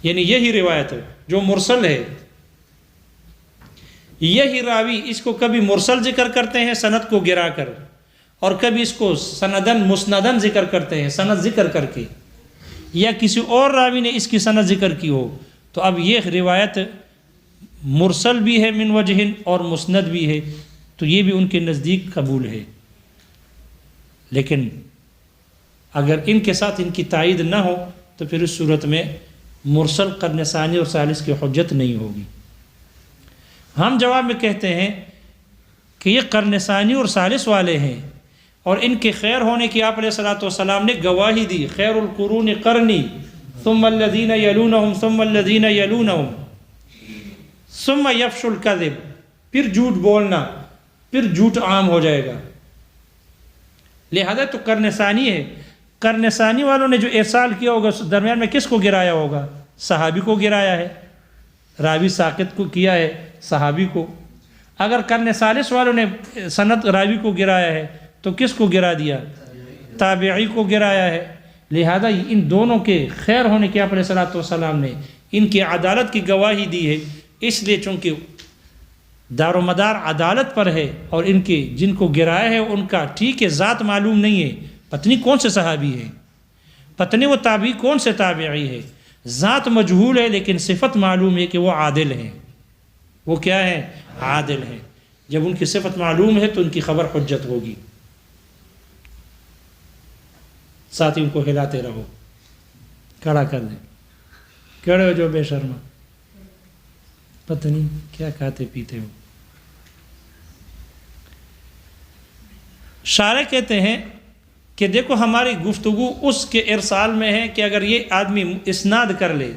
یعنی یہی روایت ہے جو مرسل ہے، یہی راوی اس کو کبھی مرسل ذکر کرتے ہیں سند کو گرا کر، اور کبھی اس کو سندن مسندن ذکر کرتے ہیں سند ذکر کر کے، یا کسی اور راوی نے اس کی سند ذکر کی ہو، تو اب یہ روایت مرسل بھی ہے من وجہ اور مسند بھی ہے، تو یہ بھی ان کے نزدیک قبول ہے۔ لیکن اگر ان کے ساتھ ان کی تائید نہ ہو تو پھر اس صورت میں مرسل قرن ثانی اور ثالث کی حجت نہیں ہوگی۔ ہم جواب میں کہتے ہیں کہ یہ قرن ثانی اور ثالث والے ہیں، اور ان کے خیر ہونے کی آپ علیہ الصلوۃ والسلام نے گواہی دی، خیر القرون قرنی ثم الذین یلونہم ثم الذین یلونہم ثم یفش الکذب، پھر جھوٹ بولنا، پھر جھوٹ عام ہو جائے گا، لہذا تو قرن ثانی ہے۔ قرن ثانی والوں نے جو ارسال کیا ہوگا درمیان میں کس کو گرایا ہوگا؟ صحابی کو گرایا ہے، راوی ساقط کو کیا ہے صحابی کو۔ اگر قرن ثالث والوں نے سند راوی کو گرایا ہے تو کس کو گرا دیا؟ تابعی کو گرایا ہے۔ لہذا ان دونوں کے خیر ہونے کے آپ علیہ الصلوۃ والسلام نے ان کی عدالت کی گواہی دی ہے، اس لیے چونکہ دار و مدار عدالت پر ہے، اور ان کے جن کو گرایا ہے ان کا ٹھیک ہے ذات معلوم نہیں ہے، پتنی کون سے صحابی ہے، پتنی وہ تابعی کون سے تابعی ہے، ذات مجہول ہے لیکن صفت معلوم ہے کہ وہ عادل ہیں، وہ کیا ہے؟ عادل ہیں۔ جب ان کی صفت معلوم ہے تو ان کی خبر حجت ہوگی۔ ساتھی ان کو ہلاتے رہو، کھڑا کر دیں، کھڑے ہو جو بے شرما، پتہ نہیں کیا کھاتے پیتے ہو۔ شارح کہتے ہیں کہ دیکھو ہماری گفتگو اس کے ارسال میں ہے کہ اگر یہ آدمی اسناد کر لے،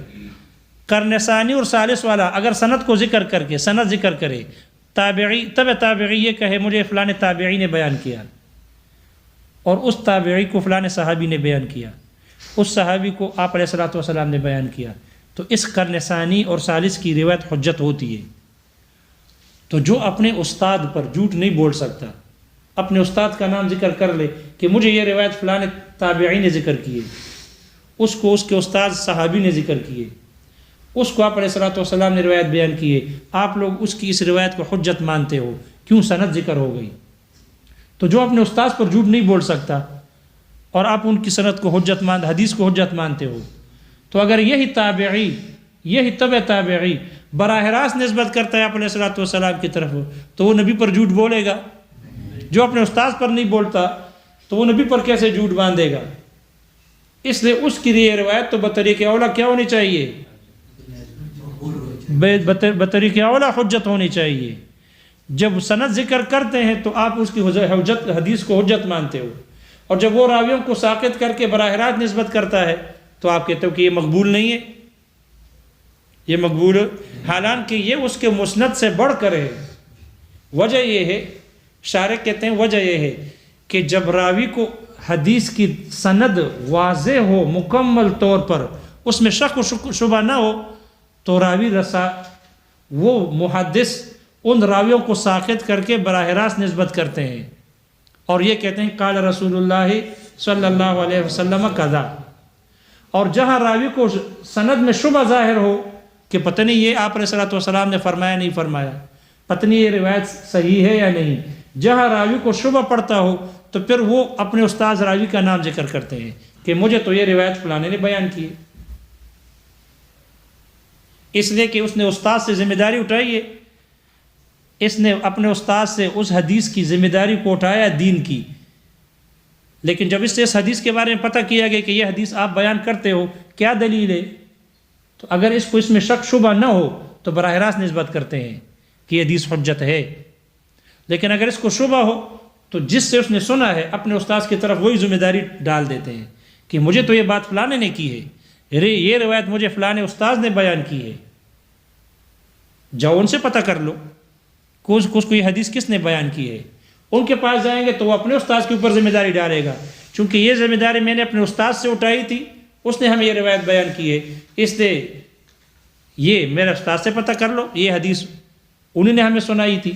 قرن ثانی اور ثالث والا اگر سند کو ذکر کر کے سند ذکر کرے، تابعی تبع تابعی یہ کہے مجھے فلاں تابعی نے بیان کیا، اور اس تابعی کو فلاں صحابی نے بیان کیا، اس صحابی کو آپ علیہ الصلوۃ والسلام نے بیان کیا، تو اس قرن ثانی اور ثالث کی روایت حجت ہوتی ہے۔ تو جو اپنے استاد پر جھوٹ نہیں بول سکتا، اپنے استاد کا نام ذکر کر لے کہ مجھے یہ روایت فلاں تابعی نے ذکر کی ہے، اس کو اس کے استاد صحابی نے ذکر کی ہے، اس کو آپ علیہ الصلوۃ والسلام نے روایت بیان کی ہے، آپ لوگ اس کی اس روایت کو حجت مانتے ہو، کیوں؟ سند ذکر ہو گئی۔ تو جو اپنے استاد پر جھوٹ نہیں بول سکتا اور آپ ان کی سند کو حجت مان، حدیث کو حجت مانتے ہو، تو اگر یہی تابعی، یہی تبع تابعی براہ راست نسبت کرتا ہے آپ علیہ الصلوۃ والسلام کی طرف، تو وہ نبی پر جھوٹ بولے گا؟ جو اپنے استاد پر نہیں بولتا تو وہ نبی پر کیسے جھوٹ باندھے گا؟ اس لیے اس کی یہ روایت تو بطریق اولا کیا ہونی چاہیے؟ بطریق اولا حجت ہونی چاہیے۔ جب سند ذکر کرتے ہیں تو آپ اس کی حجت، حدیث کو حجت مانتے ہو، اور جب وہ راویوں کو ساقط کر کے براہ راست نسبت کرتا ہے تو آپ کہتے ہو کہ یہ مقبول نہیں ہے، یہ مقبول ہے، حالانکہ یہ اس کے مسند سے بڑھ کر ہے۔ وجہ یہ ہے، شارح کہتے ہیں وجہ یہ ہے کہ جب راوی کو حدیث کی سند واضح ہو مکمل طور پر، اس میں شک و شبہ نہ ہو، تو راوی وہ محدث ان راویوں کو ساقط کر کے براہ راست نسبت کرتے ہیں، اور یہ کہتے ہیں قال رسول اللہ صلی اللہ علیہ وسلم کذا۔ اور جہاں راوی کو سند میں شبہ ظاہر ہو کہ پتہ نہیں یہ آپ علیہ الصلوۃ والسلام نے فرمایا نہیں فرمایا، پتہ نہیں یہ روایت صحیح ہے یا نہیں، جہاں راوی کو شبہ پڑتا ہو تو پھر وہ اپنے استاد راوی کا نام ذکر کرتے ہیں کہ مجھے تو یہ روایت فلانے نے بیان کی ہے، اس لیے کہ اس نے استاد سے ذمہ داری اٹھائی ہے، اس نے اپنے استاد سے اس حدیث کی ذمہ داری کو اٹھایا دین کی۔ لیکن جب اس سے اس حدیث کے بارے میں پتہ کیا گیا کہ یہ حدیث آپ بیان کرتے ہو، کیا دلیل ہے، تو اگر اس کو اس میں شک شبہ نہ ہو تو براہ راست نسبت کرتے ہیں کہ یہ حدیث حجت ہے۔ لیکن اگر اس کو شبہ ہو تو جس سے اس نے سنا ہے اپنے استاد کی طرف وہی ذمہ داری ڈال دیتے ہیں کہ مجھے تو یہ بات فلانے نے کی ہے، یہ روایت مجھے فلانے استاد نے بیان کی ہے، جاؤ ان سے پتہ کر لو اس کو یہ حدیث کس نے بیان کی ہے۔ ان کے پاس جائیں گے تو وہ اپنے استاد کے اوپر ذمہ داری ڈالے گا، چونکہ یہ ذمہ داری میں نے اپنے استاد سے اٹھائی تھی، اس نے ہمیں یہ روایت بیان کی ہے، اس لیے یہ میرے استاد سے پتہ کر لو، یہ حدیث انہوں نے ہمیں سنائی تھی۔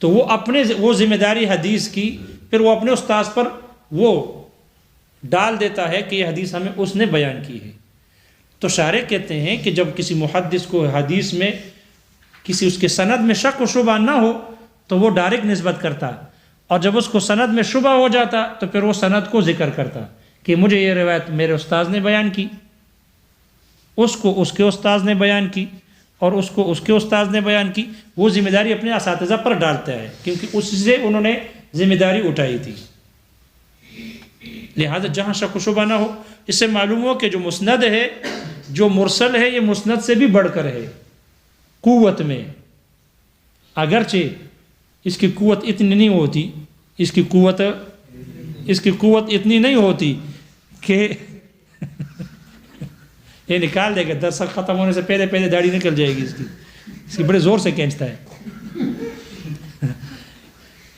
تو وہ ذمہ داری حدیث کی پھر وہ اپنے استاد پر وہ ڈال دیتا ہے کہ یہ حدیث ہمیں اس نے بیان کی ہے۔ تو شارح کہتے ہیں کہ جب کسی محدث کو حدیث میں کسی اس کے سند میں شک و شبہ نہ ہو تو وہ ڈائریکٹ نسبت کرتا، اور جب اس کو سند میں شبہ ہو جاتا تو پھر وہ سند کو ذکر کرتا کہ مجھے یہ روایت میرے استاذ نے بیان کی، اس کو اس کے استاذ نے بیان کی، اور اس کو اس کے استاذ نے بیان کی۔ وہ ذمہ داری اپنے اساتذہ پر ڈالتا ہے کیونکہ اس سے انہوں نے ذمہ داری اٹھائی تھی، لہذا جہاں شک و شبہ نہ ہو۔ اس سے معلوم ہو کہ جو مسند ہے، جو مرسل ہے، یہ مسند سے بھی بڑھ کر ہے قوت میں، اگرچہ اس کی قوت اتنی نہیں ہوتی، اس کی قوت اتنی نہیں ہوتی کہ یہ نکال دے گا، درس ختم ہونے سے پہلے داڑھی نکل جائے گی اس کی بڑے زور سے کھینچتا ہے۔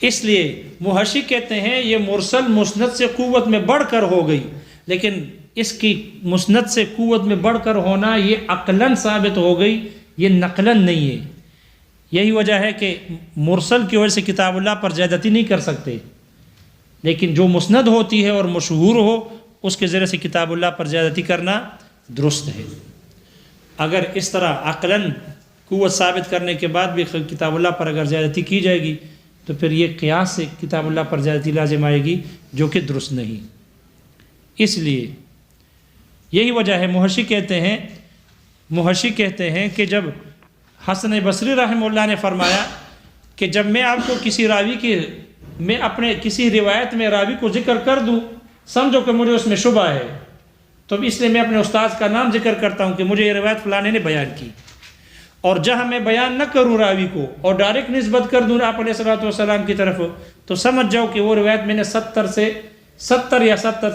اس لیے محشی کہتے ہیں یہ مرسل مسند سے قوت میں بڑھ کر ہو گئی، لیکن اس کی مسند سے قوت میں بڑھ کر ہونا یہ عقلاً ثابت ہو گئی، یہ نقلاً نہیں ہے۔ یہی وجہ ہے کہ مرسل کی وجہ سے کتاب اللہ پر زیادتی نہیں کر سکتے، لیکن جو مسند ہوتی ہے اور مشہور ہو اس کے ذریعے سے کتاب اللہ پر زیادتی کرنا درست ہے۔ اگر اس طرح عقلاً قوت ثابت کرنے کے بعد بھی کتاب اللہ پر اگر زیادتی کی جائے گی تو پھر یہ قیاس سے کتاب اللہ پر زیادتی لازم آئے گی، جو کہ درست نہیں۔ اس لیے یہی وجہ ہے محشی کہتے ہیں کہ جب حسن بصری رحمہ اللہ نے فرمایا کہ جب میں آپ کو میں اپنے کسی روایت میں راوی کو ذکر کر دوں، سمجھو کہ مجھے اس میں شبہ ہے، تو اس لیے میں اپنے استاذ کا نام ذکر کرتا ہوں کہ مجھے یہ روایت فلانے نے بیان کی۔ اور جہاں میں بیان نہ کروں راوی کو اور ڈائریکٹ نسبت کر دوں آپ علیہ الصلوۃ والسلام کی طرف، تو سمجھ جاؤ کہ وہ روایت میں نے 70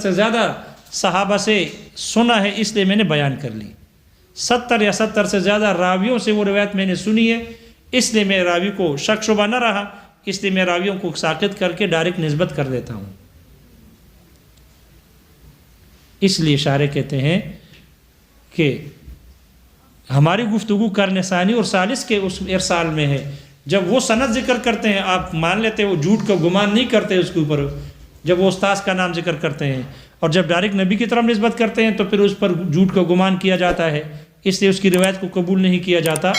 سے زیادہ صحابہ سے سنا ہے، اس لیے میں نے بیان کر لی۔ 70 سے زیادہ راویوں سے وہ روایت میں نے سنی ہے، اس لیے میں راوی کو شک شبہ نہ رہا، اس لیے میں راویوں کو ساقط کر کے ڈائریکٹ نسبت کر دیتا ہوں۔ اس لیے شارح کہتے ہیں کہ ہماری گفتگو قرن ثانی اور ثالث کے اس ارسال میں ہے۔ جب وہ سند ذکر کرتے ہیں آپ مان لیتے ہیں، وہ جھوٹ کا گمان نہیں کرتے اس کے اوپر، جب وہ استاذ کا نام ذکر کرتے ہیں، اور جب ڈائریکٹ نبی کی طرف نسبت کرتے ہیں تو پھر اس پر جھوٹ کا گمان کیا جاتا ہے، اس لیے اس کی روایت کو قبول نہیں کیا جاتا،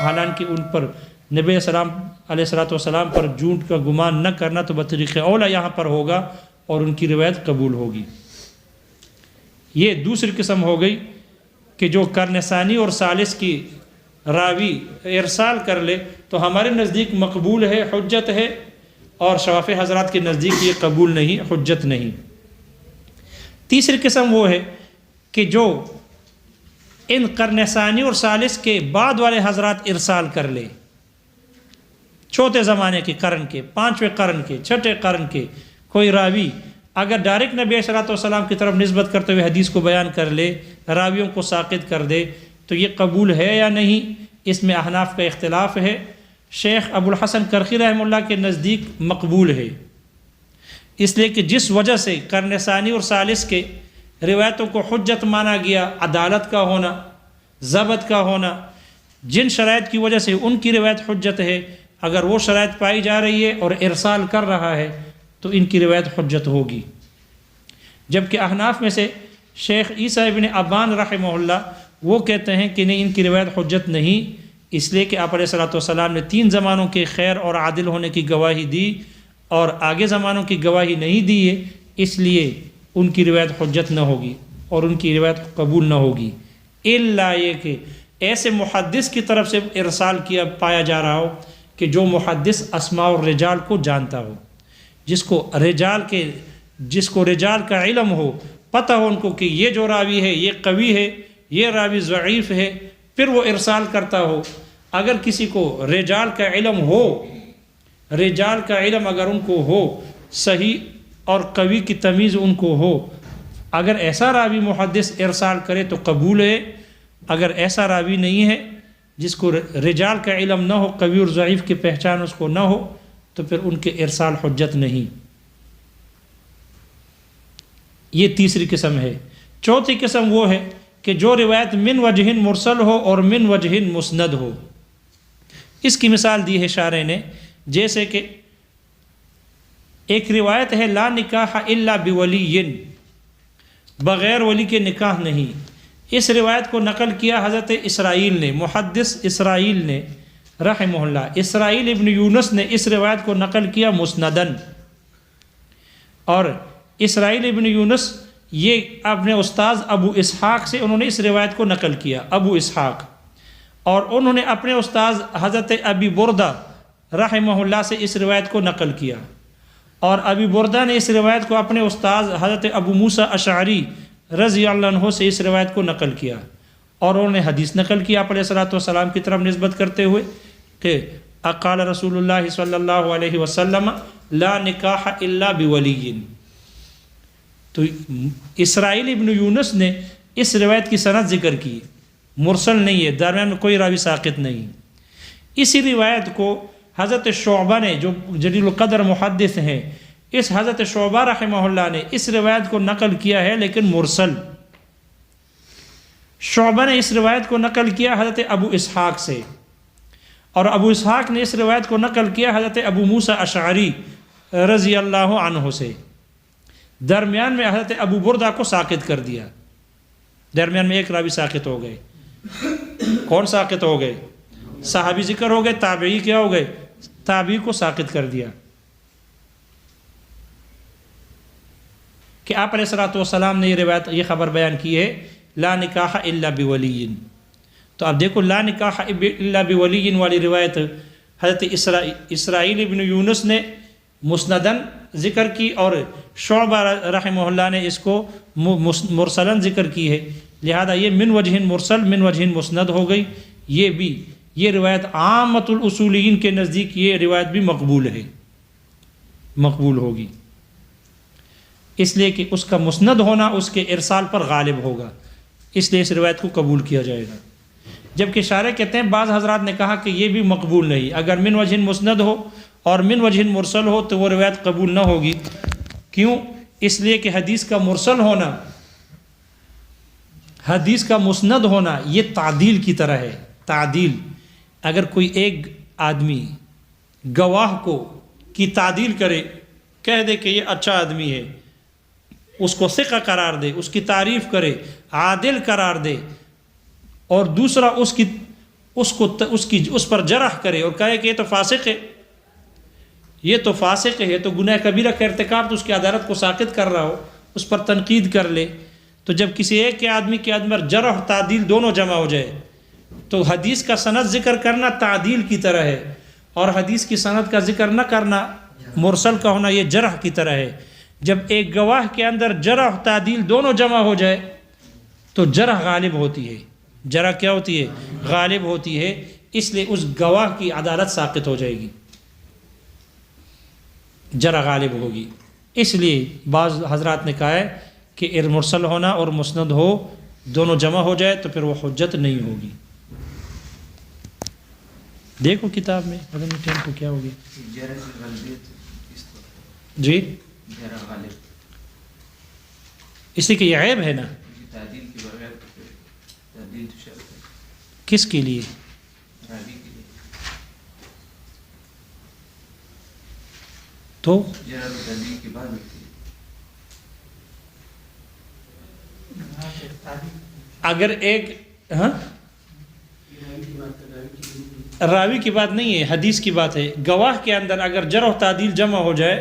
حالانکہ ان پر نبی علیہ الصلوۃ والسلام پر جھوٹ کا گمان نہ کرنا تو بطریق اولا یہاں پر ہوگا اور ان کی روایت قبول ہوگی۔ یہ دوسری قسم ہو گئی کہ جو قرن ثانی اور ثالث کی راوی ارسال کر لے تو ہمارے نزدیک مقبول ہے، حجت ہے، اور شوافی حضرات کے نزدیک یہ قبول نہیں، حجت نہیں۔ تیسری قسم وہ ہے کہ جو ان قرن ثانی اور ثالث کے بعد والے حضرات ارسال کر لے، چوتھے زمانے کے قرن کے، پانچویں قرن کے، چھٹے قرن کے کوئی راوی اگر ڈائریکٹ نبی علیہ الصلوۃ والسلام کی طرف نسبت کرتے ہوئے حدیث کو بیان کر لے، راویوں کو ساقط کر دے، تو یہ قبول ہے یا نہیں، اس میں احناف کا اختلاف ہے۔ شیخ ابو الحسن کرخی رحمہ اللہ کے نزدیک مقبول ہے، اس لیے کہ جس وجہ سے قرن ثانی اور ثالث کے روایتوں کو حجت مانا گیا، عدالت کا ہونا، ضبط کا ہونا، جن شرائط کی وجہ سے ان کی روایت حجت ہے، اگر وہ شرائط پائی جا رہی ہے اور ارسال کر رہا ہے تو ان کی روایت حجت ہوگی۔ جبکہ احناف میں سے شیخ عیسیٰ ابن ابان رحمہ اللہ وہ کہتے ہیں کہ نہیں، ان کی روایت حجت نہیں، اس لیے کہ آپ علیہ الصلوۃ والسلام نے 3 زمانوں کے خیر اور عادل ہونے کی گواہی دی اور آگے زمانوں کی گواہی نہیں دی ہے، اس لیے ان کی روایت حجت نہ ہوگی اور ان کی روایت قبول نہ ہوگی، الا یہ کہ ایسے محدث کی طرف سے ارسال کیا پایا جا رہا ہو کہ جو محدث اسماء الرجال کو جانتا ہو، جس کو رجال کا علم ہو، پتہ ہو ان کو کہ یہ جو راوی ہے یہ قوی ہے، یہ راوی ضعیف ہے، پھر وہ ارسال کرتا ہو۔ اگر کسی کو رجال کا علم ہو، رجال کا علم اگر ان کو ہو، صحیح اور قوی کی تمیز ان کو ہو، اگر ایسا راوی محدث ارسال کرے تو قبول ہے۔ اگر ایسا راوی نہیں ہے جس کو رجال کا علم نہ ہو، قوی اور ضعیف کی پہچان اس کو نہ ہو، تو پھر ان کے ارسال حجت نہیں۔ یہ تیسری قسم ہے۔ چوتھی قسم وہ ہے کہ جو روایت من وجہ مرسل ہو اور من وجہ مسند ہو۔ اس کی مثال دی ہے شارح نے، جیسے کہ ایک روایت ہے لا نکاح الا بولی، بغیر ولی کے نکاح نہیں۔ اس روایت کو نقل کیا حضرت اسرائیل نے، محدث اسرائیل نے رحمہ اللہ، اسرائیل ابن یونس نے اس روایت کو نقل کیا مسندن، اور اسرائیل ابن یونس یہ اپنے استاذ ابو اسحاق سے انہوں نے اس روایت کو نقل کیا، ابو اسحاق، اور انہوں نے اپنے استاذ حضرت ابی بردہ رحمہ اللہ سے اس روایت کو نقل کیا، اور ابی بردہ نے اس روایت کو اپنے استاذ حضرت ابو موسیٰ اشعری رضی اللہ عنہ سے اس روایت کو نقل کیا، اور انہوں نے حدیث نقل کیا آپ علیہ الصلوۃ والسلام کی طرف نسبت کرتے ہوئے کہ اقال رسول اللہ صلی اللہ علیہ وسلم لا نکاح الا بولی۔ تو اسرائیل ابن یونس نے اس روایت کی سند ذکر کی، مرسل نہیں ہے، درمیان میں کوئی راوی ساقط نہیں۔ اسی روایت کو حضرت شعبہ نے، جو جلیل القدر محدث ہیں، اس حضرت شعبہ رحمہ اللہ نے اس روایت کو نقل کیا ہے لیکن مرسل۔ شعبہ نے اس روایت کو نقل کیا حضرت ابو اسحاق سے، اور ابو اسحاق نے اس روایت کو نقل کیا حضرت ابو موسیٰ اشعری رضی اللہ عنہ سے۔ درمیان میں حضرت ابو بردہ کو ساقط کر دیا، درمیان میں ایک راوی ساقط ہو گئے۔ کون ساقط ہو گئے؟ صحابی ذکر ہو گئے، تابعی کیا ہو گئے؟ تابعی کو ساقط کر دیا کہ آپ علیہ الصلوۃ والسلام نے یہ روایت، یہ خبر بیان کی ہے لا نکاح الا بولی۔ تو اب دیکھو لا نکاح الا بولی والی روایت حضرت اسرائیل ابن یونس نے مسندن ذکر کی، اور شعبہ رحمہ اللہ نے اس کو مرسلن ذکر کی ہے، لہذا یہ من وجہ مرسل من وجہ مسند ہو گئی۔ یہ روایت عامت الاصولین کے نزدیک یہ روایت بھی مقبول ہے، مقبول ہوگی، اس لیے کہ اس کا مسند ہونا اس کے ارسال پر غالب ہوگا، اس لیے اس روایت کو قبول کیا جائے گا۔ جبکہ شارح کہتے ہیں بعض حضرات نے کہا کہ یہ بھی مقبول نہیں، اگر من وجہ مسند ہو اور من وجہ مرسل ہو تو وہ روایت قبول نہ ہوگی۔ کیوں؟ اس لیے کہ حدیث کا مرسل ہونا، حدیث کا مسند ہونا یہ تعدیل کی طرح ہے۔ تعدیل، اگر کوئی ایک آدمی گواہ کی تعدیل کرے، کہہ دے کہ یہ اچھا آدمی ہے، اس کو ثقہ قرار دے، اس کی تعریف کرے، عادل قرار دے، اور دوسرا اس پر جرح کرے اور کہے کہ یہ تو فاسق ہے، یہ تو فاسق ہے، تو گناہ کبیرہ کا ارتکاب، تو اس کی عدالت کو ساقط کر رہا ہو، اس پر تنقید کر لے، تو جب کسی ایک کے آدمی کے اندر جرح اور تعدیل دونوں جمع ہو جائے تو حدیث کا سند ذکر کرنا تعدیل کی طرح ہے، اور حدیث کی سند کا ذکر نہ کرنا، مرسل کا ہونا، یہ جرح کی طرح ہے۔ جب ایک گواہ کے اندر جرح اور تعدیل دونوں جمع ہو جائے تو جرح غالب ہوتی ہے، جرح کیا ہوتی ہے؟ غالب ہوتی ہے، اس لیے اس گواہ کی عدالت ساقط ہو جائے گی، جرح غالب ہوگی۔ اس لیے بعض حضرات نے کہا ہے کہ مرسل ہونا اور مسند ہو دونوں جمع ہو جائے تو پھر وہ حجت نہیں ہوگی۔ دیکھو کتاب میں پتہ نہیں ٹائم کو کیا ہوگی جی، اس لیے کہ یہ عیب ہے نا، کس کے لیے؟ تو اگر ایک راوی کی بات نہیں ہے، حدیث کی بات ہے، گواہ کے اندر اگر جرح و تعدیل جمع ہو جائے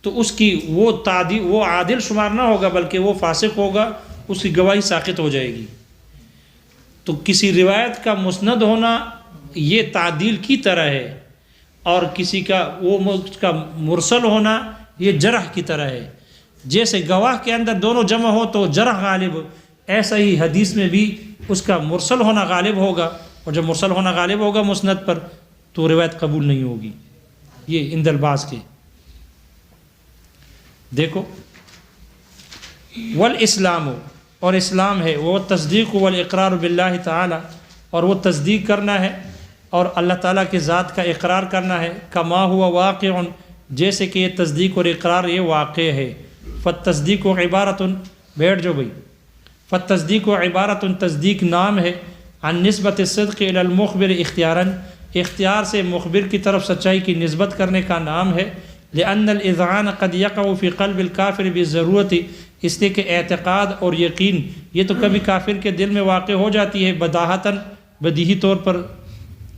تو اس کی وہ عادل شمار نہ ہوگا بلکہ وہ فاسق ہوگا، اس کی گواہی ساقط ہو جائے گی۔ تو کسی روایت کا مسند ہونا یہ تعدیل کی طرح ہے، اور کسی کا مرسل ہونا یہ جرح کی طرح ہے۔ جیسے گواہ کے اندر دونوں جمع ہو تو جرح غالب، ایسا ہی حدیث میں بھی اس کا مرسل ہونا غالب ہوگا، اور جب مرسل ہونا غالب ہوگا مسند پر تو روایت قبول نہیں ہوگی۔ یہ عند الباس کے دیکھو، والاسلام، اور اسلام ہے وہ تصدیق والاقرار باللہ تعالی، اور وہ تصدیق کرنا ہے اور اللہ تعالیٰ کی ذات کا اقرار کرنا ہے، کما ہوا واقع، جیسے کہ یہ تصدیق اور اقرار یہ واقع ہے۔ فالتصدیق عبارت، بیٹھ جو بھائی، فالتصدیق عبارت، تصدیق نام ہے، عن نسبت الصدق الی المخبر اختیاراً، اختیار سے مخبر کی طرف سچائی کی نسبت کرنے کا نام ہے۔ لأن الإذعان قد يقع في قلب الكافر بالضرورة، اس لیے کہ اعتقاد اور یقین یہ تو کبھی کافر کے دل میں واقع ہو جاتی ہے بداہتاً، بدیہی طور پر،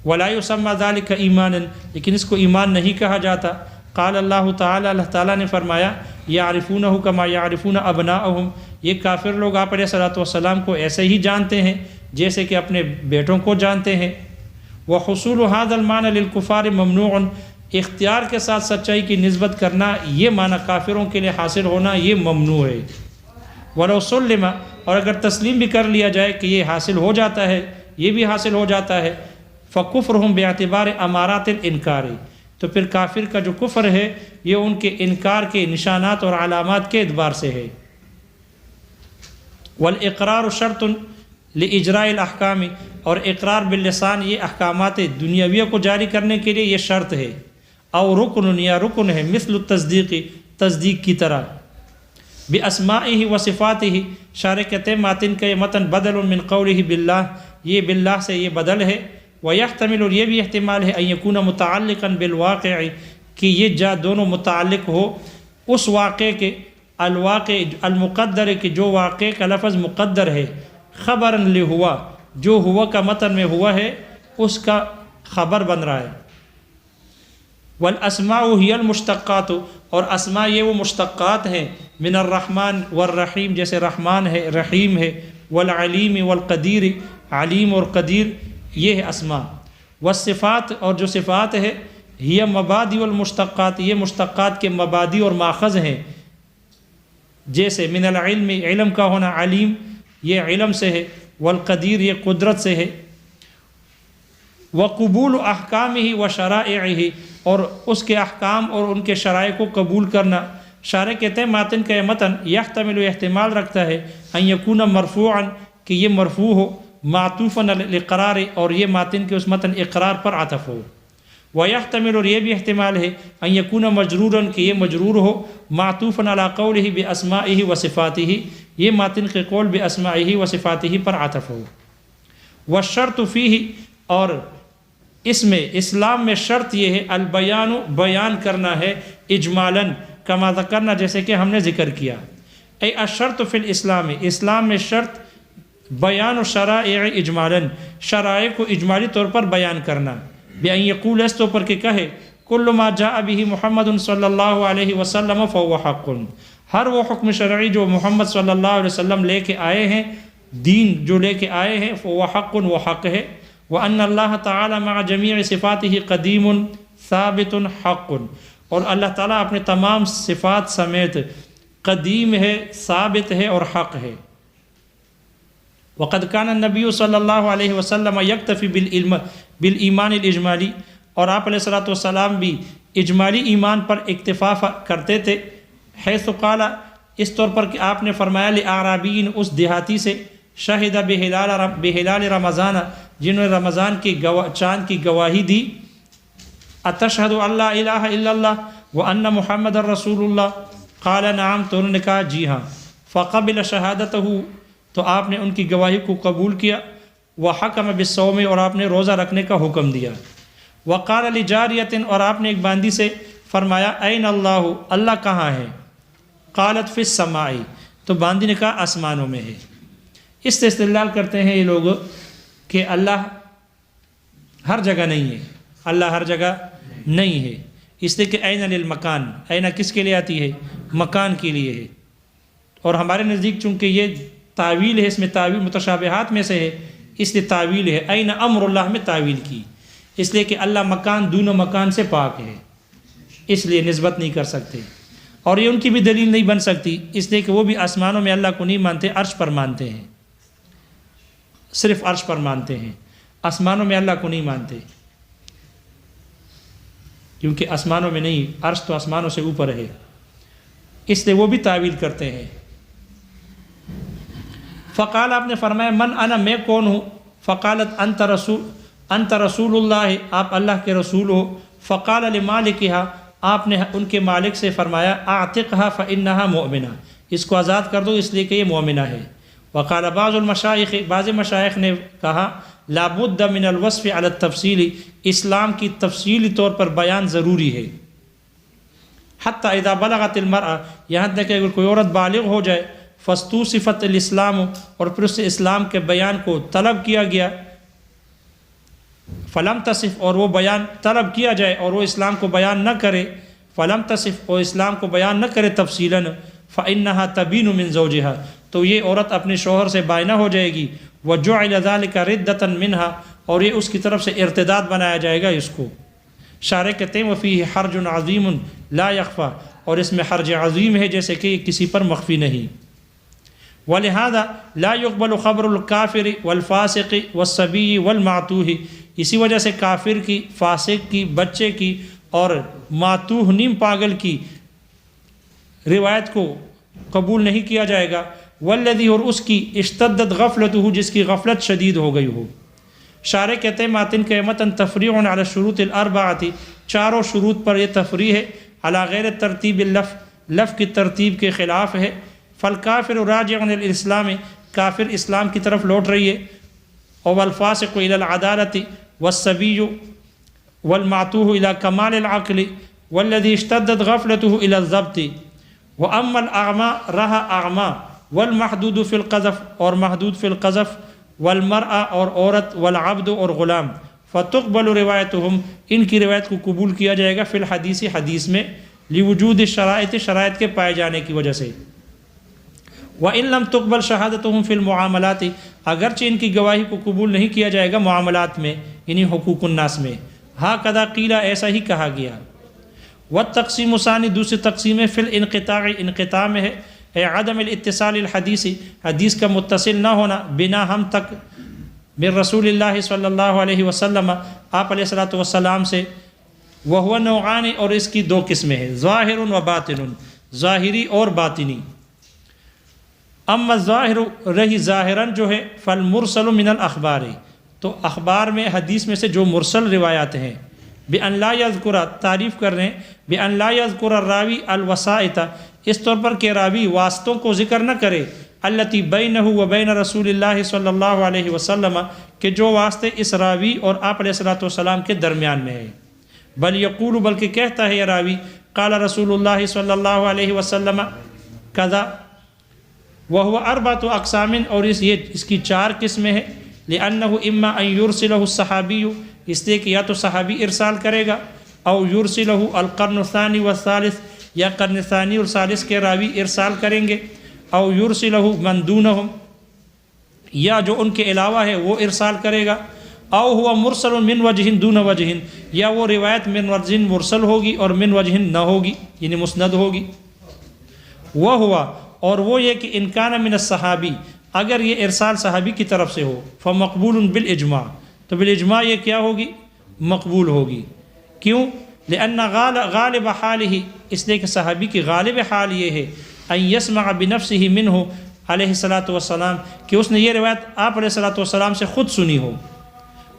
ولا یسمى ذلك ایمانا، لیکن اس کو ایمان نہیں کہا جاتا۔ قال اللہ تعالیٰ، اللہ تعالیٰ نے فرمایا، یعرفونہ کما یعرفون ابناءہم، یہ کافر لوگ آپ علیہ الصلوۃ والسلام کو ایسے ہی جانتے ہیں جیسے کہ اپنے بیٹوں کو جانتے ہیں۔ وحصول هذا المعنى للكفار ممنوع، اختیار کے ساتھ سچائی کی نسبت کرنا یہ معنی کافروں کے لیے حاصل ہونا یہ ممنوع ہے۔ ولو سلم، اور اگر تسلیم بھی کر لیا جائے کہ یہ حاصل ہو جاتا ہے، یہ بھی حاصل ہو جاتا ہے، فکفرہم باعتبار امارات الانکار، تو پھر کافر کا جو کفر ہے یہ ان کے انکار کے نشانات اور علامات کے اعتبار سے ہے۔ والاقرار شرط لاجراء الاحکام، اور اقرار باللسان یہ احکامات دنیاویہ کو جاری کرنے کے لیے یہ شرط ہے۔ او رکن، یا رکن ہے، مثل التصدیق، تصدیق کی طرح۔ باسمائہ و صفاتہ، شارح کہتے ہیں ماتن کا یہ متن بدل من قولہ باللہ، یہ باللہ سے یہ بدل ہے۔ ویحتمل، اور یہ بھی احتمال ہے، ان یکون متعلقا بالواقع، کہ یہ جا دونوں متعلق ہو اس واقع کے، الواقع المقدر، کہ جو واقع کا لفظ مقدر ہے، خبرا لہوا، جو ہوا کا متن میں ہوا ہے اس کا خبر بن رہا ہے۔ والاسماء ہی المشتقات، اور اسماء یہ وہ مشتقات ہیں، من الرحمن والرحیم، جیسے رحمان ہے، رحیم ہے، والعلیم والقدیر، علیم اور قدیر، یہ ہے اسماء۔ والصفات، اور جو صفات ہے، ہی مبادی والمشتقات، یہ مشتقات کے مبادی اور ماخذ ہیں، جیسے من العلم، علم کا ہونا، علیم یہ علم سے ہے، والقدیر یہ قدرت سے ہے۔ وقبول احکامہ و شرائعہ، اور اس کے احکام اور ان کے شرائع کو قبول کرنا۔ شارح کہتے ہیں ماتن کا یہ متن یحتمل، احتمال رکھتا ہے، ان یکون مرفوعا، کہ یہ مرفوع ہو، معطوفا علی الاقرار، اور یہ ماتن کے اس متن اقرار پر عطف ہو۔ ویحتمل، اور یہ بھی احتمال ہے، ان یکون مجرورا، کہ یہ مجرور ہو، معطوفا علی قولہ باسمائہ و صفاتہ، یہ ماتن کے قول باسمائہ و صفاتہ پر عطف ہو۔ والشرط فیہ، اور اس میں اسلام میں شرط یہ ہے، البیان، بیان کرنا ہے، اجمالاً، کما ذکرنا، جیسے کہ ہم نے ذکر کیا۔ اے الشرط فی الاسلام، اسلام میں شرط بیان و شرائع اجمالاً، شرائع کو اجمالی طور پر بیان کرنا، بأن یقول، اس طور پر کہ کہے، کل ما جاء به محمد صلی اللہ علیہ وسلم فهو حق، ہر وہ حکم شرعی جو محمد صلی اللہ علیہ وسلم لے کے آئے ہیں، دین جو لے کے آئے ہیں، فهو حق، وہ حق ہے۔ وأن اللہ تعالی مع جمیع صفاتہ قدیم ثابت حق، اور اللہ تعالیٰ اپنے تمام صفات سمیت قدیم ہے، ثابت ہے اور حق ہے۔ وقد كان النبی صلی اللہ علیہ وسلم یکتفی بالایمان الاجمالی، اور آپ علیہ الصلوۃ والسلام بھی اجمالی ایمان پر اکتفا کرتے تھے، حیث قال، اس طور پر کہ آپ نے فرمایا، لأعرابین، اس دیہاتی سے، شہد بہلال رمضان، جنہوں نے رمضان کی چاند کی گواہی دی، اتشہد ان لا الہ الا اللہ وان محمد رسول اللہ، قال نعم، تو انہوں نے کہا جی ہاں، فقبل شہادتہ، تو آپ نے ان کی گواہی کو قبول کیا، وحکم بالصوم، اور آپ نے روزہ رکھنے کا حکم دیا، وقال لجاریۃ، اور آپ نے ایک باندی سے فرمایا، این اللہ، اللہ کہاں ہے؟ قالت فی السماء، تو باندی نے کہا آسمانوں میں ہے۔ اس سے استدلال کرتے ہیں یہ لوگ کہ اللہ ہر جگہ نہیں ہے، اللہ ہر جگہ نہیں ہے، اس لیے کہ این للمکان، این کس کے لیے آتی ہے؟ مکان کے لیے ہے، اور ہمارے نزدیک چونکہ یہ تعویل ہے، اس میں تعویل متشابہات میں سے ہے، اس لیے تعویل ہے، این امر اللہ میں تعویل کی، اس لیے کہ اللہ مکان دونوں مکان سے پاک ہے، اس لیے نسبت نہیں کر سکتے، اور یہ ان کی بھی دلیل نہیں بن سکتی، اس لیے کہ وہ بھی آسمانوں میں اللہ کو نہیں مانتے، عرش پر مانتے ہیں، صرف عرش پر مانتے ہیں، آسمانوں میں اللہ کو نہیں مانتے، کیونکہ آسمانوں میں نہیں، عرش تو آسمانوں سے اوپر ہے، اس لیے وہ بھی تعویل کرتے ہیں۔ فقال، آپ نے فرمایا، من انا، میں کون ہوں؟ فقالت انت رسول اللہ، آپ اللہ کے رسول ہو۔ فقال لمالکہا، آپ نے ان کے مالک سے فرمایا، اعتقها فانها مؤمنہ، اس کو آزاد کر دو اس لیے کہ یہ مومنہ ہے۔ وقال بعض المشائخ، بعض مشائخ نے کہا، لابد من الوصف علی التفصیل، اسلام کی تفصیلی طور پر بیان ضروری ہے، حتی اذا بلغت المرأة، یہاں تک کہ اگر کوئی عورت بالغ ہو جائے، فاستوصفت الاسلام، اور پھر اس سے اسلام کے بیان کو طلب کیا گیا، فلم تصف، اور وہ بیان طلب کیا جائے اور وہ اسلام کو بیان نہ کرے، فلم تصف، اور اسلام کو بیان نہ کرے تفصیلاً، فإنها تبین من زوجها، تو یہ عورت اپنے شوہر سے بائنہ ہو جائے گی، وجعل ذلك ردة منها، اور یہ اس کی طرف سے ارتداد بنایا جائے گا اس کو۔ شارح کہتے ہیں وفیہ حرج عظیم لا یخفی، اور اس میں حرج عظیم ہے جیسے کہ کسی پر مخفی نہیں۔ ولہذا لا يقبل خبر الکافر والفاسق والصبی والمعتوہ، اسی وجہ سے کافر کی، فاسق کی، بچے کی اور معتوہ نیم پاگل کی روایت کو قبول نہیں کیا جائے گا، والذی، اور اس کی اشتدت غفلتہ، جس کی غفلت شدید ہو گئی ہو۔ شارح کہتے ہیں ماتن کے متن تفریع علی الشروط الاربعۃ، چاروں شروط پر یہ تفریع ہے، علی غیر ترتیب لفظ کی ترتیب کے خلاف ہے۔ فالکافر راجع علی الاسلام، کافر اسلام کی طرف لوٹ رہی ہے، اور والفاسق الی العدالۃ، والصبی والمعتوہ الی کمال العقل، والذی اشتدت غفلتہ الی الضبط، واما الاعمی رہا اعمی، والمحدود فی القذف، اور محدود فی القذف، والمرأة، اور عورت، والعبد، اور غلام، فتقبل روایتہم، ان کی روایت کو قبول کیا جائے گا، فی الحدیث، حدیث میں، لوجود الشرائط، شرائط کے پائے جانے کی وجہ سے۔ وَإِن لَمْ تُقْبَلْ شَهَادَتُهُمْ فِي الْمُعَامَلَاتِ، اگرچہ ان کی گواہی کو قبول نہیں کیا جائے گا معاملات میں، یعنی حقوق الناس میں، هَكَذَا قِيلَ، ایسا ہی کہا گیا۔ والتقسیم ثانی، دوسری تقسیم فی الانقطاع، انقطاع میں ہے، اے عدم الاتصال الحدیث، حدیث کا متصل نہ ہونا، بنا ہم تک، من رسول اللہ صلی اللہ علیہ وسلم، آپ علیہ الصلوۃ والسلام سے، وہو نوعان، اور اس کی دو قسمیں ہیں، ظاہر و باطن، ظاہری اور باطنی۔ اما الظاہر، رہی ظاہراً جو ہے، فالمرسل من الاخبار، تو اخبار میں، حدیث میں سے جو مرسل روایات ہیں، بأن لا یذکر، تعریف کر رہے ہیں، بأن لا یذکر الراوی الوسائط، اس طور پر کہ راوی واسطوں کو ذکر نہ کرے، التی بینہ و بین رسول اللہ صلی اللہ علیہ وسلم، کہ جو واسطے اس راوی اور آپ علیہ الصلوۃ والسلام کے درمیان میں ہے، بل یقول، بلکہ کہتا ہے یہ راوی، قال رسول اللہ صلی اللہ علیہ وسلم کذا، وہو اربعۃ اقسام، اور اس کی چار قسمیں ہیں، لأنہ اما ان یرسلہ الصحابی، اس لیے کہ یا تو صحابی ارسال کرے گا، او یرسلہ القرن الثانی والثالث، یا قرن ثانی اور ثالث کے راوی ارسال کریں گے، او یرسلہ من دونہم، یا جو ان کے علاوہ ہے وہ ارسال کرے گا، او ہوا مرسل من وجہ دون وجہ، یا وہ روایت من وجہ مرسل ہوگی اور من وجہ نہ ہوگی، یعنی مسند ہوگی۔ وہ ہوا، اور وہ یہ کہ ان کان من الصحابی، اگر یہ ارسال صحابی کی طرف سے ہو، فمقبول بالاجماع، تو بالاجماع یہ کیا ہوگی؟ مقبول ہوگی۔ کیوں؟ لأن غالب حالہ، اس لیے کہ صحابی کی غالب حال یہ ہے، ان یسمع بنفسہ منہ علیہ الصلوۃ والسلام، کہ اس نے یہ روایت آپ علیہ الصلوۃ والسلام سے خود سنی ہو۔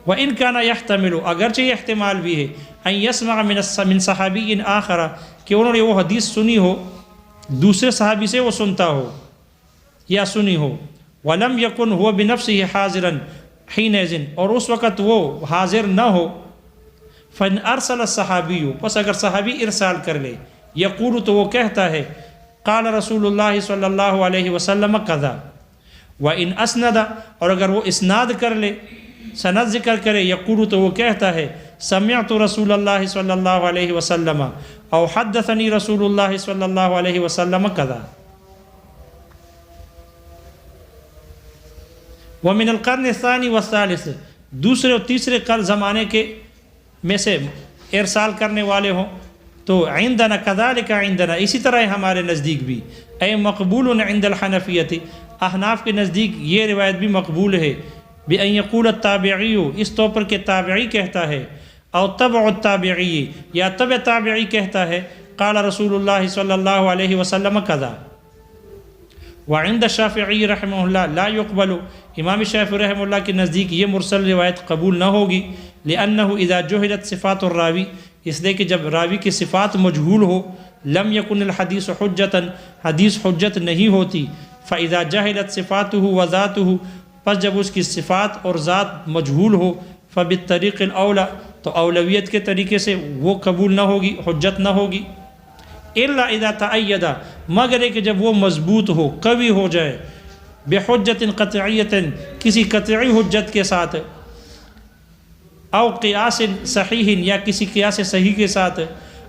وَإِن كَانَ يَحْتَمِلُ، اگرچہ یہ احتمال بھی ہے، ان یسمع من صحابی آخر، کہ انہوں نے وہ حدیث سنی ہو، دوسرے صحابی سے وہ سنتا ہو یا سنی ہو، وَلَمْ يَكُنْ هُوَ بِنَفْسِهِ حَاضِرًا حِينَئِذٍ، اور اس وقت وہ حاضر نہ ہو، فَإِنْ أَرْسَلَ الصَّحَابِيُّ، پس اگر صحابی ارسال کر لے، یقول، تو وہ کہتا ہے، قال رسول اللہ صلی اللہ علیہ وسلم قذا، وَإِنْ أَسْنَدَ، اور اگر وہ اسناد کر لے، سند ذکر کرے، یقول، تو وہ کہتا ہے، سمعت رسول اللہ صلی اللہ علیہ وسلم، او حدثنی رسول اللہ صلی اللہ علیہ وسلم قذا۔ ومن القرن الثانی والثالث، دوسرے اور تیسرے قرن زمانے کے میں سے ارسال کرنے والے ہوں، تو عندنا کذالک، عندنا اسی طرح ہمارے نزدیک بھی، اے مقبول عند الحنفیۃ، احناف کے نزدیک یہ روایت بھی مقبول ہے، بأن یقول التابعی، اس طور پر کہ تابعی کہتا ہے، او تبع التابعی، یا تبع تابعی کہتا ہے، قال رسول اللہ صلی اللہ علیہ وسلم قذا۔ وعند الشافعی رحمہ اللہ لا يقبل، امام شافعی رحمہ اللہ کے نزدیک یہ مرسل روایت قبول نہ ہوگی، لأنہ اذا جہلت صفات الراوی، اس لیے کہ جب راوی کی صفات مجہول ہو، لم یکن الحدیث حجتا، حدیث حجت نہیں ہوتی، فاذا جہلت صفاته وذاته، پس جب اس کی صفات اور ذات مجہول ہو، فبالطریق الاولی، تو اولویت کے طریقے سے وہ قبول نہ ہوگی، حجت نہ ہوگی۔ الا اذا تأید، مگر ہے کہ جب وہ مضبوط ہو، قوی ہو جائے، بحجت قطعیت، کسی قطعی حجت کے ساتھ، او قیاس صحیح، یا کسی قیاس صحیح کے ساتھ،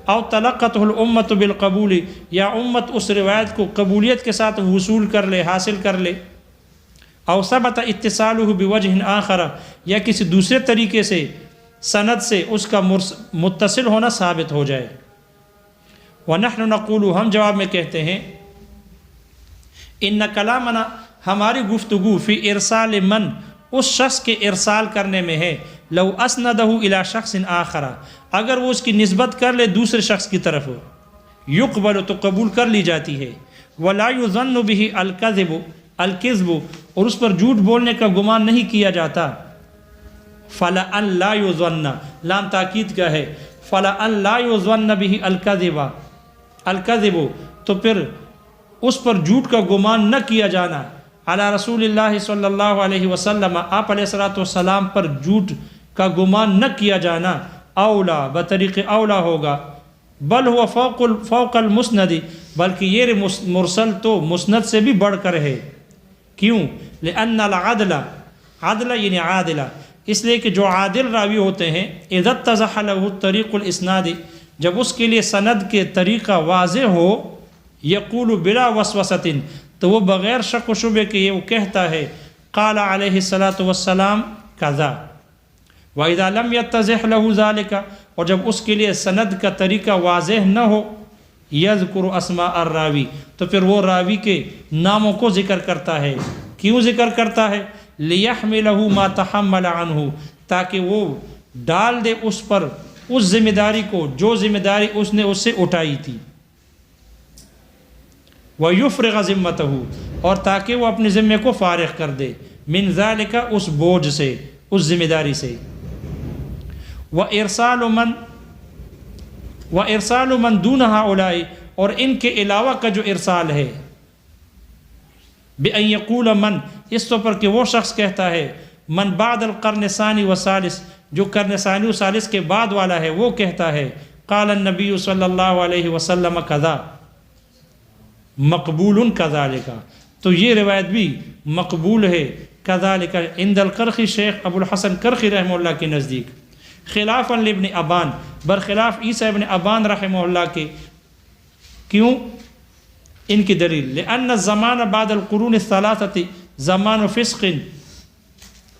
او تلقته الامت بالقبول، یا امت اس روایت کو قبولیت کے ساتھ وصول کر لے، حاصل کر لے، او ثبت اتصالہ بوجہ آخر، یا کسی دوسرے طریقے سے سند سے اس کا متصل ہونا ثابت ہو جائے۔ وَنَحْنُ نَقُولُ، ہم جواب میں کہتے ہیں، إِنَّ كَلَامَنَا، ہماری گفتگو، فی ارسال من، اس شخص کے ارسال کرنے میں ہے، لو اسندہ الی شخص آخر، اگر وہ اس کی نسبت کر لے دوسرے شخص کی طرف، یقبل، تو قبول کر لی جاتی ہے، ولا یظن به الکذب، اور اس پر جھوٹ بولنے کا گمان نہیں کیا جاتا، فلأن لا یظن، لام تاکید کا ہے، فلأن لا یظن به الکذب، تو پھر اس پر جھوٹ کا گمان نہ کیا جانا، علی رسول اللہ صلی اللہ علیہ وسلم، آپ علیہ السلام پر جھوٹ کا گمان نہ کیا جانا، اولا، بطریق اولا ہوگا، بل ہوا فوق المسند، بلکہ یہ مرسل تو مسند سے بھی بڑھ کر ہے، کیوں؟ لأن العدل، عدل یعنی عادلہ، اس لیے کہ جو عادل راوی ہوتے ہیں، اذا اتضح له طریق الاسناد، جب اس کے لیے سند کے طریقہ واضح ہو، یقول بلا وسوسۃ، تو وہ بغیر شک و شبے کے یہ وہ کہتا ہے، قال علیہ الصلاۃ والسلام کذا، وَإِذَا لَمْ يَتَّضِحْ لَهُ ذَلِكَ، اور جب اس کے لیے سند کا طریقہ واضح نہ ہو، یذکر اسماء الراوی، تو پھر وہ راوی کے ناموں کو ذکر کرتا ہے، کیوں ذکر کرتا ہے؟ لِيَحْمِلَهُ مَا تَحَمَّلَ عَنْهُ، تاکہ وہ ڈال دے اس پر اس ذمہ داری کو جو ذمہ داری اس نے اس سے اٹھائی تھی، وَيُفْرِغَ ذِمَّتَهُ، اور تاکہ وہ اپنے ذمے کو فارغ کر دے، من ذالک، اس بوجھ سے، اس ذمہ داری سے، وَإِرْسَالُ مَنْ دُونَ هَؤُلَاءِ، اور ان کے علاوہ کا جو ارسال ہے، بِأَنْ يَقُولَ مَنْ، اس طور پر کہ وہ شخص کہتا ہے، من بعد القرن ثانی و ثالث، جو قرن ثانی و ثالث کے بعد والا ہے، وہ کہتا ہے، قال النبی صلی اللہ علیہ وسلم کذا، مقبول کذالک، تو یہ روایت بھی مقبول ہے، کذالک عند القرخی، شیخ ابو الحسن کرخی رحمہ اللہ کے نزدیک، خلافاً لابن ابان، برخلاف عیسیٰ ابن ابان رحمہ اللہ کے، کیوں؟ ان کی دلیل، لأن الزمان بعد القرون الثلاثۃ زمان فسق،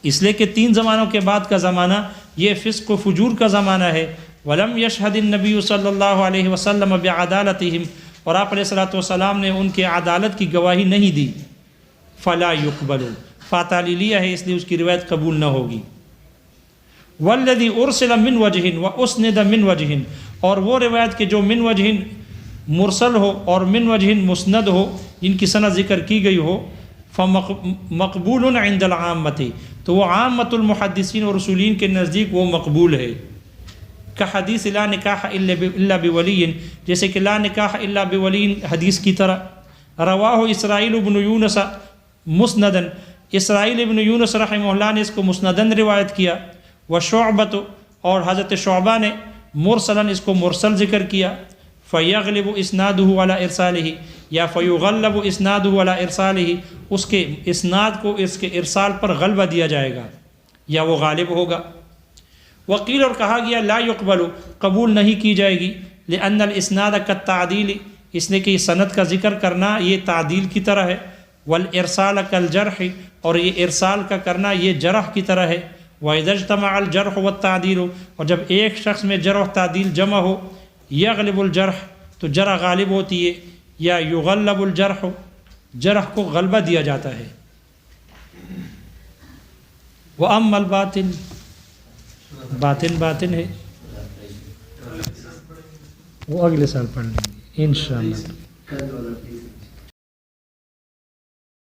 اس لیے کہ 3 زمانوں کے بعد کا زمانہ یہ فسق و فجور کا زمانہ ہے، ولم یشہد النبی صلی اللہ علیہ وسلم بعدالتہم، اور آپ علیہ السلام نے ان کے عدالت کی گواہی نہیں دی، فلا یقبل، فاتالیلیہ ہے، اس لیے اس کی روایت قبول نہ ہوگی، والذی ارسل من وجہ واسند من وجہ، اور وہ روایت کے جو من وجہ مرسل ہو اور من وجہ مسند ہو، جن کی سند ذکر کی گئی ہو، فمقبول عند العامۃ، تو وہ عامت المحدثین اور اصولین کے نزدیک وہ مقبول ہے، کحدیث لا نکاح الا بولی، جیسے کہ لا نکاح الا بولی حدیث کی طرح، رواہ اسرائیل بن یونس مسندن، اسرائیل ابن یونس رحمہ اللہ نے اس کو مسندن روایت کیا، وشعبۃ، اور حضرت شعبہ نے مرسلاً اس کو مرسل ذکر کیا، فیغلب اسنادہ علی ارسالہ، یا فیغلب اسنادہ علی ارسالہ، اس کے اسناد کو اس کے ارسال پر غلبہ دیا جائے گا یا وہ غالب ہوگا، وقیل، اور کہا گیا لا یقبل، قبول نہیں کی جائے گی، لأن الاسناد کالتعدیل، اس نے کہ سند کا ذکر کرنا یہ تعدیل کی طرح ہے، والارسال کالجرح، اور یہ ارسال کا کرنا یہ جرح کی طرح ہے، وَإِذَا اجْتَمَعَ الْجَرْحُ وَالتَّعْدِيلُ، اور جب ایک شخص میں جرح و تعدیل جمع ہو، یغلب الجرح، تو جرح غالب ہوتی ہے، یا یغلب الجرح، جرح کو غلبہ دیا جاتا ہے، وَأَمَّا الْبَاطِن، باطن ہے، وہ اگلے سال پڑھ لیں گے انشاءاللہ۔